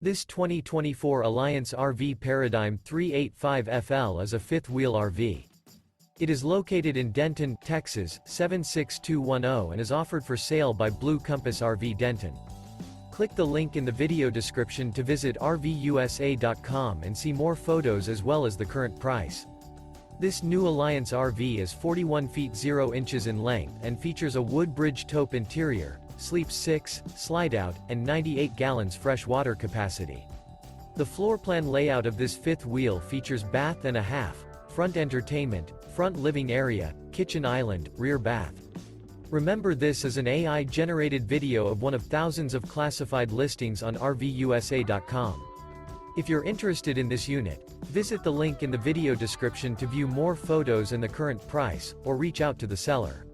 This 2024 Alliance RV Paradigm 385FL is a fifth-wheel RV. It is located in Denton, Texas, 76210 and is offered for sale by Blue Compass RV Denton. Click the link in the video description to visit RVUSA.com and see more photos as well as the current price. This new Alliance RV is 41 feet 0 inches in length and features a Woodbridge Taupe interior, sleeps 6, slide-out, and 98 gallons fresh water capacity. The floor plan layout of this fifth wheel features bath and a half, front entertainment, front living area, kitchen island, rear bath. Remember, this is an AI-generated video of one of thousands of classified listings on RVUSA.com. If you're interested in this unit, visit the link in the video description to view more photos and the current price, or reach out to the seller.